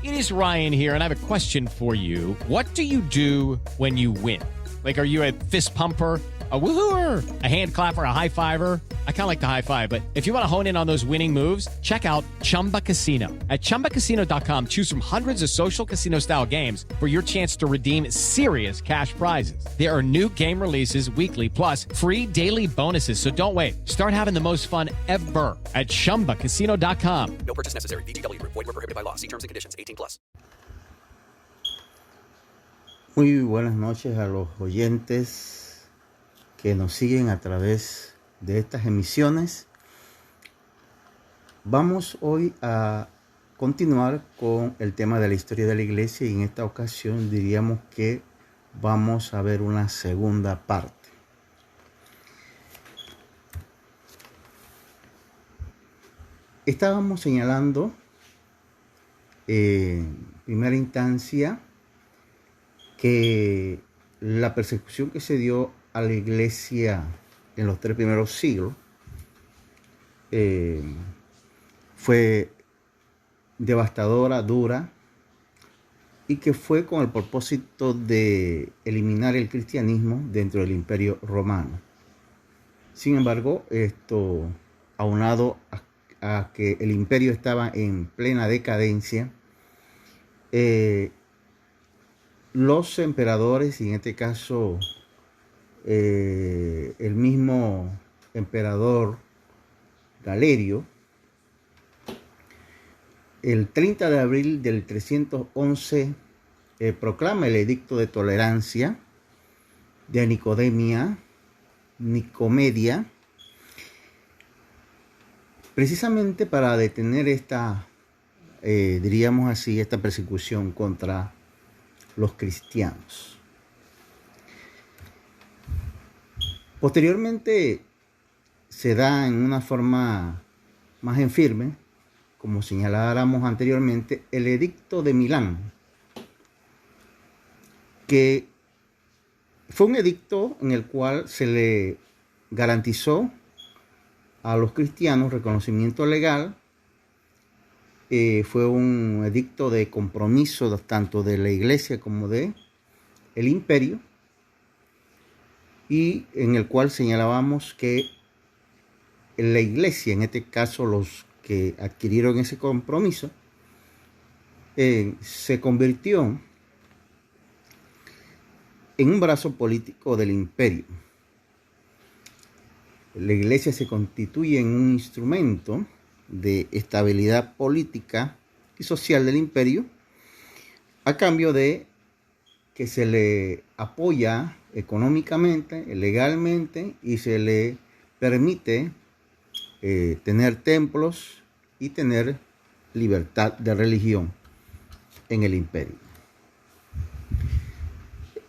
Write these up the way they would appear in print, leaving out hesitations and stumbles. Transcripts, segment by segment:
It is Ryan here, and I have a question for you. What do you do when you win? Like, are you a fist pumper, a woohooer, a hand clapper, a high fiver? I kind of like the high five, but if you want to hone in on those winning moves, check out Chumba Casino. At ChumbaCasino.com, choose from hundreds of social casino style games for your chance to redeem serious cash prizes. There are new game releases weekly, plus free daily bonuses. So don't wait. Start having the most fun ever at ChumbaCasino.com. No purchase necessary. VGW Group. Void where prohibited by law. See terms and conditions. 18+. Muy buenas noches a los oyentes que nos siguen a través de estas emisiones. Vamos hoy a continuar con el tema de la historia de la iglesia y en esta ocasión diríamos que vamos a ver una segunda parte. Estábamos señalando en primera instancia que la persecución que se dio a la iglesia en los 3 primeros siglos fue devastadora, dura, y que fue con el propósito de eliminar el cristianismo dentro del Imperio Romano. Sin embargo, esto aunado a que el imperio estaba en plena decadencia, los emperadores, y en este caso el mismo emperador Galerio, el 30 de abril del 311 proclama el edicto de tolerancia de Nicomedia, precisamente para detener esta, diríamos así, esta persecución contra los cristianos. Posteriormente se da en una forma más en firme, como señaláramos anteriormente, el edicto de Milán, que fue un edicto en el cual se le garantizó a los cristianos reconocimiento legal. Fue un edicto de compromiso tanto de la iglesia como de el imperio, y en el cual señalábamos que la iglesia, en este caso los que adquirieron ese compromiso, se convirtió en un brazo político del imperio. La iglesia se constituye en un instrumento de estabilidad política y social del imperio, a cambio de que se le apoya económicamente, legalmente, y se le permite tener templos y tener libertad de religión en el imperio.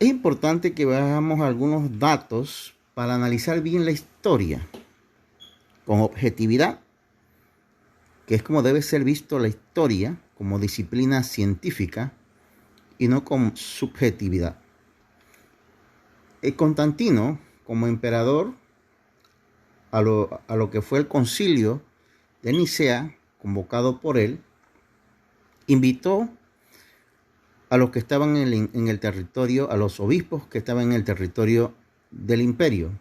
Es importante que veamos algunos datos para analizar bien la historia con objetividad, que es como debe ser visto la historia como disciplina científica y no con subjetividad. Constantino, como emperador, a lo que fue el concilio de Nicea, convocado por él, invitó a los que estaban en el territorio, a los obispos que estaban en el territorio del imperio,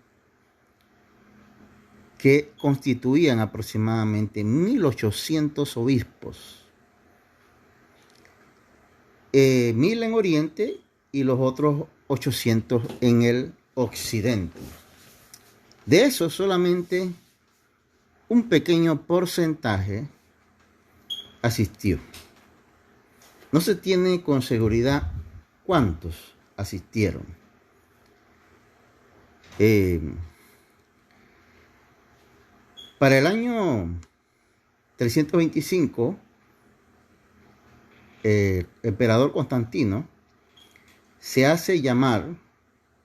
que constituían aproximadamente 1800 obispos, 1000 en Oriente y los otros 800 en el Occidente. De eso solamente un pequeño porcentaje asistió. No se tiene con seguridad cuántos asistieron. Para el año 325, el emperador Constantino se hace llamar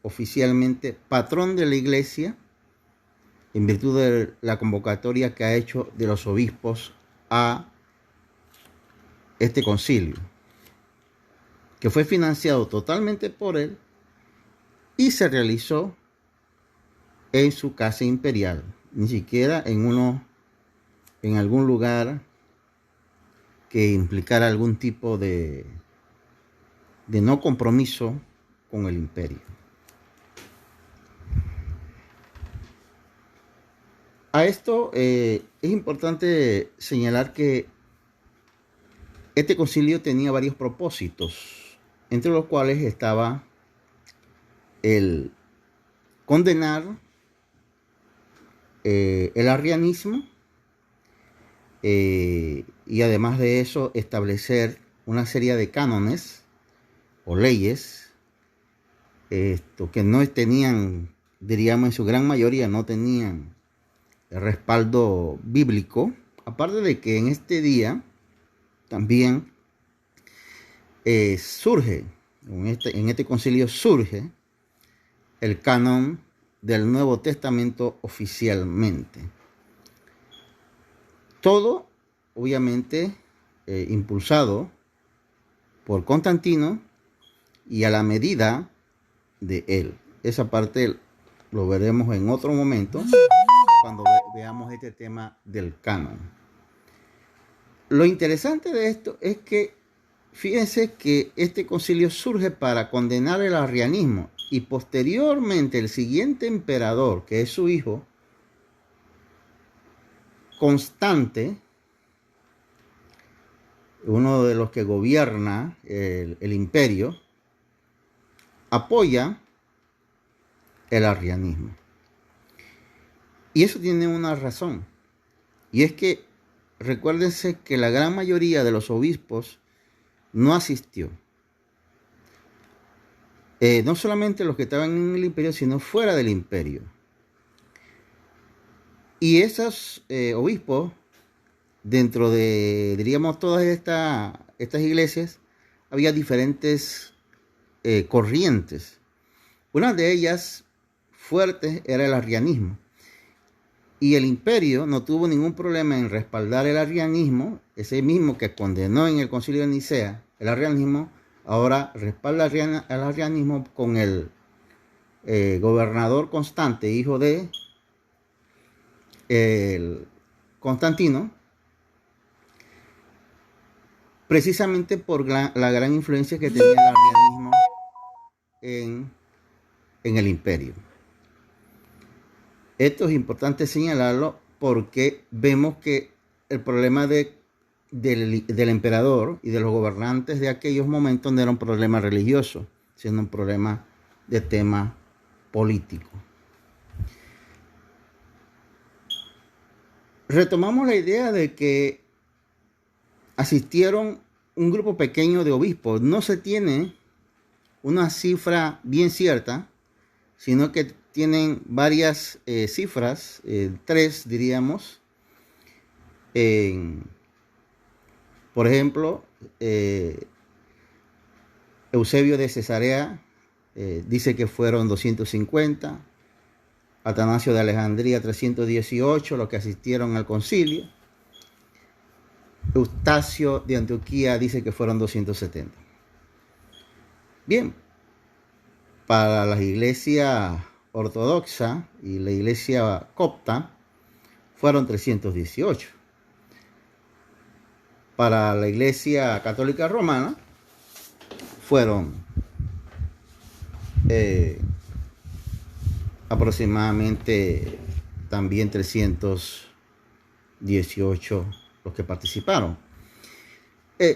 oficialmente patrón de la iglesia en virtud de la convocatoria que ha hecho de los obispos a este concilio, que fue financiado totalmente por él y se realizó en su casa imperial, ni siquiera en algún lugar que implicara algún tipo de no compromiso con el imperio. A esto es importante señalar que este concilio tenía varios propósitos, entre los cuales estaba el condenar el arrianismo y además de eso establecer una serie de cánones o leyes que no tenían, diríamos en su gran mayoría, no tenían el respaldo bíblico, aparte de que en este día también surge, en este concilio surge el canon del Nuevo Testamento oficialmente. Todo, obviamente, impulsado por Constantino y a la medida de él. Esa parte lo veremos en otro momento cuando veamos este tema del canon. Lo interesante de esto es que fíjense que este concilio surge para condenar el arrianismo y posteriormente el siguiente emperador, que es su hijo, Constante, uno de los que gobierna el imperio, apoya el arrianismo. Y eso tiene una razón. Y es que recuérdense que la gran mayoría de los obispos no asistió. No solamente los que estaban en el imperio, sino fuera del imperio. Y esos obispos, dentro de, diríamos, todas estas iglesias, había diferentes corrientes. Una de ellas fuertes era el arrianismo. Y el imperio no tuvo ningún problema en respaldar el arrianismo, ese mismo que condenó en el concilio de Nicea, el arrianismo, ahora respalda el arrianismo con el gobernador Constante, hijo de Constantino, precisamente por la gran influencia que tenía el arrianismo en el imperio. Esto es importante señalarlo porque vemos que el problema del emperador y de los gobernantes de aquellos momentos no era un problema religioso, sino un problema de tema político. Retomamos la idea de que asistieron un grupo pequeño de obispos. No se tiene una cifra bien cierta, sino que tienen varias cifras, 3 diríamos. Por ejemplo, Eusebio de Cesarea dice que fueron 250, Atanasio de Alejandría 318, los que asistieron al concilio. Eustacio de Antioquía dice que fueron 270. Bien, para la iglesia ortodoxa y la iglesia copta fueron 318. Para la iglesia católica romana fueron aproximadamente también 318 los que participaron.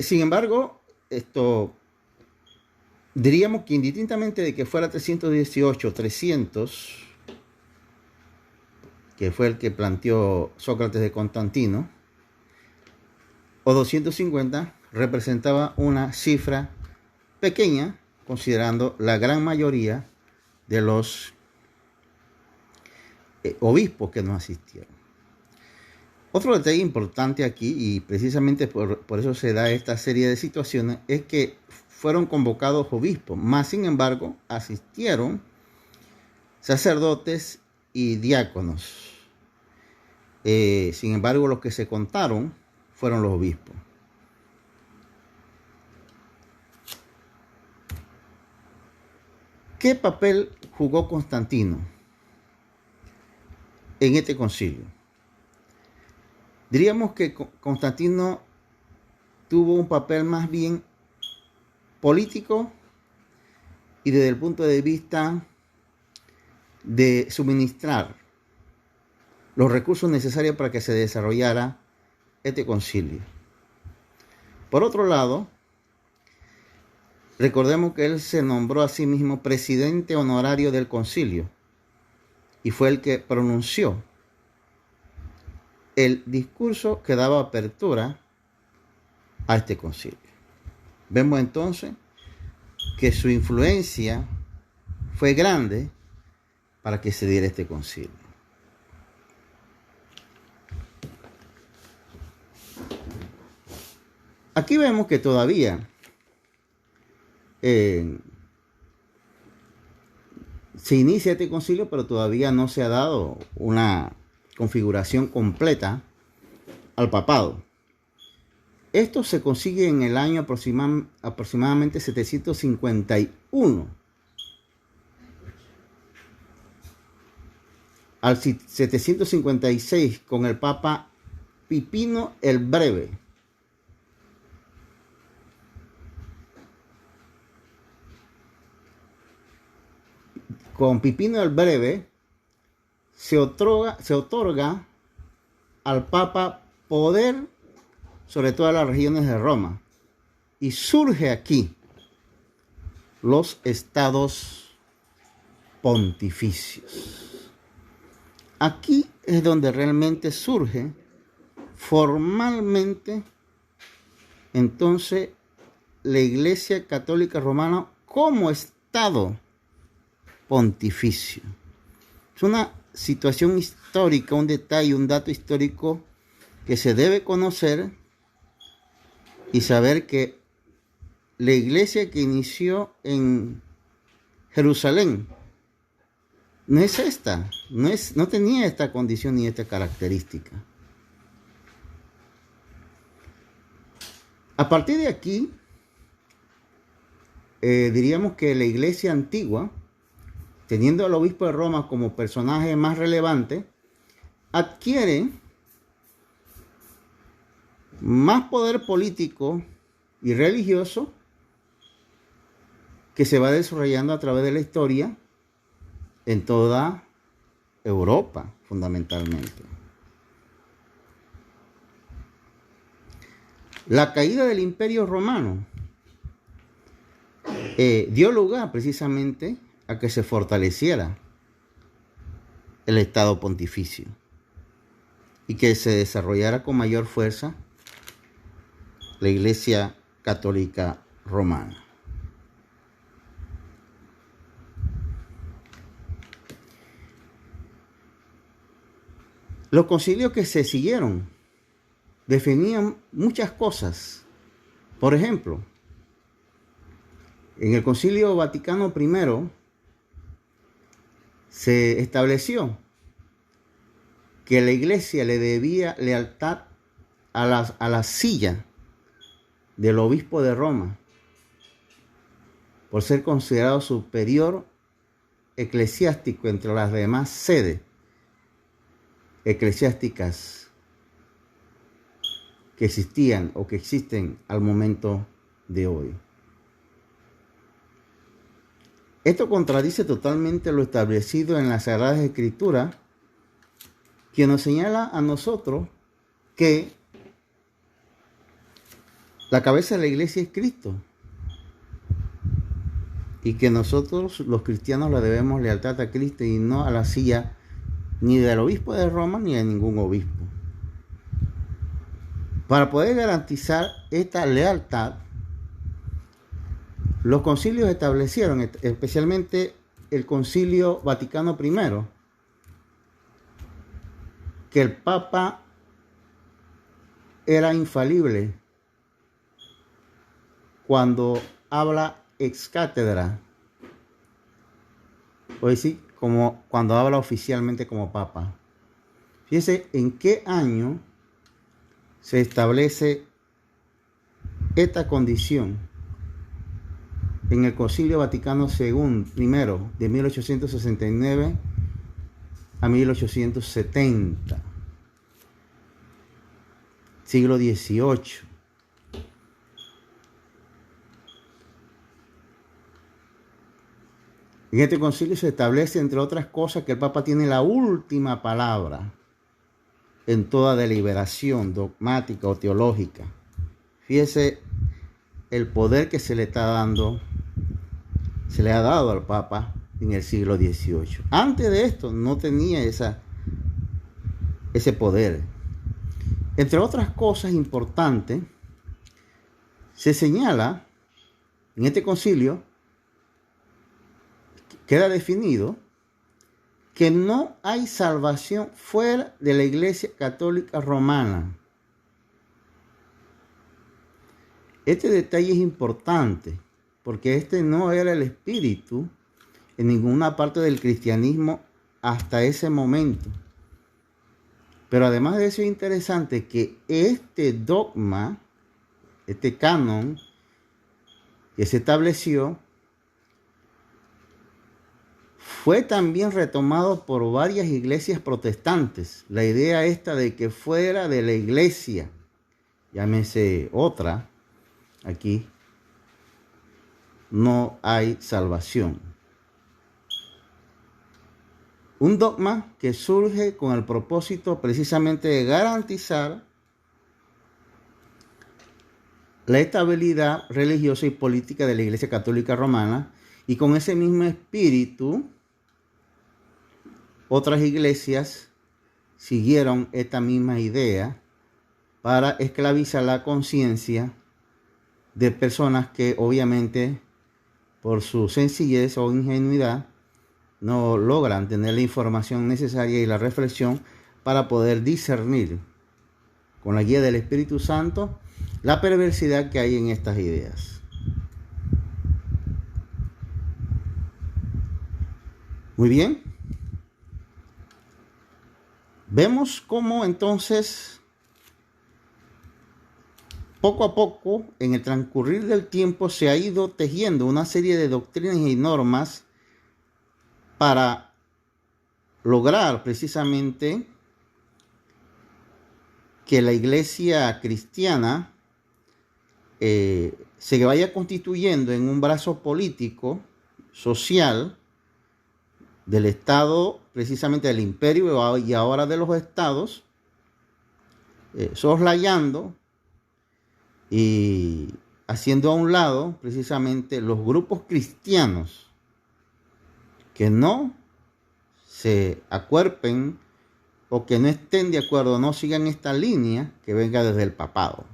Sin embargo, esto diríamos que indistintamente de que fuera 318, 300, que fue el que planteó Sócrates de Constantino, o 250, representaba una cifra pequeña, considerando la gran mayoría de los obispos que no asistieron. Otro detalle importante aquí, y precisamente por eso se da esta serie de situaciones, es que fueron convocados obispos, más sin embargo asistieron sacerdotes y diáconos. Sin embargo, los que se contaron fueron los obispos. ¿Qué papel jugó Constantino en este concilio? Diríamos que Constantino tuvo un papel más bien político y desde el punto de vista de suministrar los recursos necesarios para que se desarrollara este concilio. Por otro lado, recordemos que él se nombró a sí mismo presidente honorario del concilio y fue el que pronunció el discurso que daba apertura a este concilio. Vemos entonces que su influencia fue grande para que se diera este concilio. Aquí vemos que todavía se inicia este concilio, pero todavía no se ha dado una configuración completa al papado. Esto se consigue en el año aproximadamente 751. Al 756 con el Papa Pipino el Breve. Con Pipino el Breve se otorga al Papa poder sobre todas las regiones de Roma. Y surge aquí los estados pontificios. Aquí es donde realmente surge formalmente entonces la Iglesia Católica Romana como estado pontificio. Es una situación histórica, un detalle, un dato histórico que se debe conocer y saber que la iglesia que inició en Jerusalén no es esta, no tenía esta condición ni esta característica. A partir de aquí, diríamos que la iglesia antigua, teniendo al obispo de Roma como personaje más relevante, adquiere más poder político y religioso que se va desarrollando a través de la historia en toda Europa, fundamentalmente. La caída del Imperio Romano dio lugar precisamente a que se fortaleciera el Estado pontificio y que se desarrollara con mayor fuerza la Iglesia Católica Romana. Los concilios que se siguieron definían muchas cosas. Por ejemplo, en el Concilio Vaticano I se estableció que la Iglesia le debía lealtad a la silla del obispo de Roma por ser considerado superior eclesiástico entre las demás sedes eclesiásticas que existían o que existen al momento de hoy. Esto contradice totalmente lo establecido en las Sagradas Escrituras, que nos señala a nosotros que la cabeza de la iglesia es Cristo y que nosotros los cristianos le debemos lealtad a Cristo y no a la silla ni del obispo de Roma ni de ningún obispo. Para poder garantizar esta lealtad, los concilios establecieron, especialmente el Concilio Vaticano I, que el Papa era infalible cuando habla ex cátedra, o decir, como cuando habla oficialmente como Papa. Fíjense en qué año se establece esta condición. En el Concilio Vaticano II, primero, de 1869 a 1870, siglo XVIII. En este concilio se establece, entre otras cosas, que el Papa tiene la última palabra en toda deliberación dogmática o teológica. Fíjese el poder que se le ha dado al Papa en el siglo XVIII. Antes de esto no tenía ese poder. Entre otras cosas importantes, se señala en este concilio, queda definido que no hay salvación fuera de la Iglesia Católica Romana. Este detalle es importante porque este no era el espíritu en ninguna parte del cristianismo hasta ese momento. Pero además de eso es interesante que este dogma, este canon que se estableció, fue también retomado por varias iglesias protestantes. La idea esta de que fuera de la iglesia, llámese otra, aquí, no hay salvación. Un dogma que surge con el propósito precisamente de garantizar la estabilidad religiosa y política de la Iglesia Católica Romana, y con ese mismo espíritu otras iglesias siguieron esta misma idea para esclavizar la conciencia de personas que obviamente por su sencillez o ingenuidad no logran tener la información necesaria y la reflexión para poder discernir con la guía del Espíritu Santo la perversidad que hay en estas ideas. Muy bien. Vemos cómo entonces, poco a poco, en el transcurrir del tiempo, se ha ido tejiendo una serie de doctrinas y normas para lograr precisamente que la iglesia cristiana se vaya constituyendo en un brazo político, social, del Estado, precisamente del imperio y ahora de los estados, soslayando y haciendo a un lado precisamente los grupos cristianos que no se acuerpen o que no estén de acuerdo, no sigan esta línea que venga desde el papado.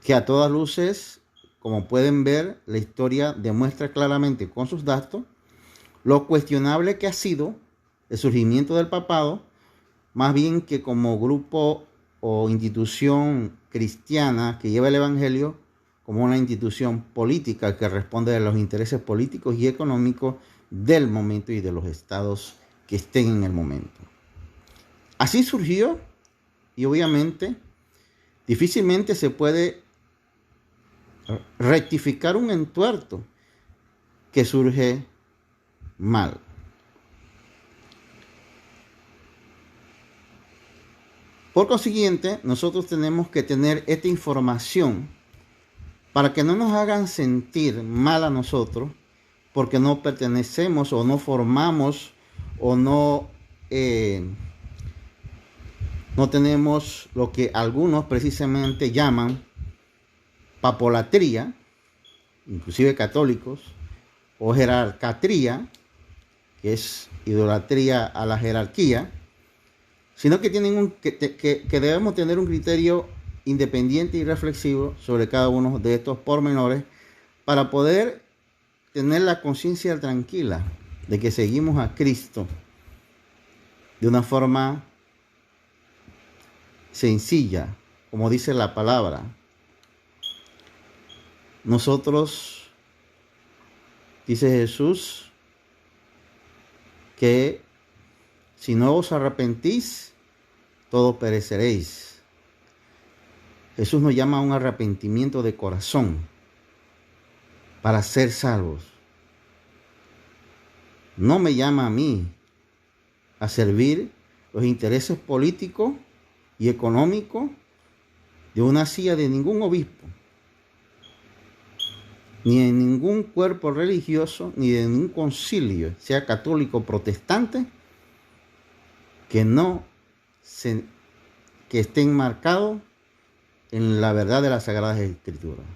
Que a todas luces, como pueden ver, la historia demuestra claramente con sus datos lo cuestionable que ha sido el surgimiento del papado, más bien que como grupo o institución cristiana que lleva el evangelio como una institución política que responde a los intereses políticos y económicos del momento y de los estados que estén en el momento. Así surgió, y obviamente difícilmente se puede rectificar un entuerto que surge mal. Por consiguiente, nosotros tenemos que tener esta información para que no nos hagan sentir mal a nosotros porque no pertenecemos o no formamos o no tenemos lo que algunos precisamente llaman papolatría, inclusive católicos, o jerarcatría, que es idolatría a la jerarquía, sino que debemos tener un criterio independiente y reflexivo sobre cada uno de estos pormenores para poder tener la conciencia tranquila de que seguimos a Cristo de una forma sencilla, como dice la palabra. Nosotros, dice Jesús, que si no os arrepentís, todos pereceréis. Jesús nos llama a un arrepentimiento de corazón para ser salvos. No me llama a mí a servir los intereses políticos y económicos de una silla de ningún obispo. ni en ningún cuerpo religioso, ni de ningún concilio, sea católico o protestante, que esté enmarcado en la verdad de las Sagradas Escrituras.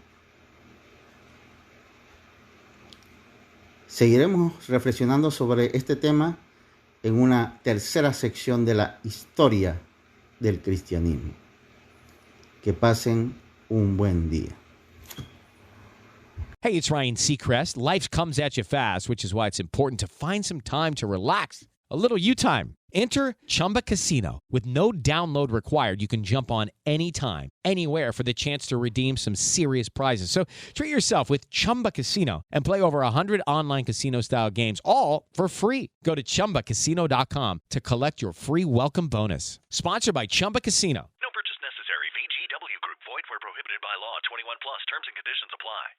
Seguiremos reflexionando sobre este tema en una tercera sección de la historia del cristianismo. Que pasen un buen día. Hey, it's Ryan Seacrest. Life comes at you fast, which is why it's important to find some time to relax. A little you time. Enter Chumba Casino. With no download required, you can jump on anytime, anywhere for the chance to redeem some serious prizes. So treat yourself with Chumba Casino and play over 100 online casino-style games, all for free. Go to ChumbaCasino.com to collect your free welcome bonus. Sponsored by Chumba Casino. No purchase necessary. VGW Group. Void where prohibited by law. 21 plus. Terms and conditions apply.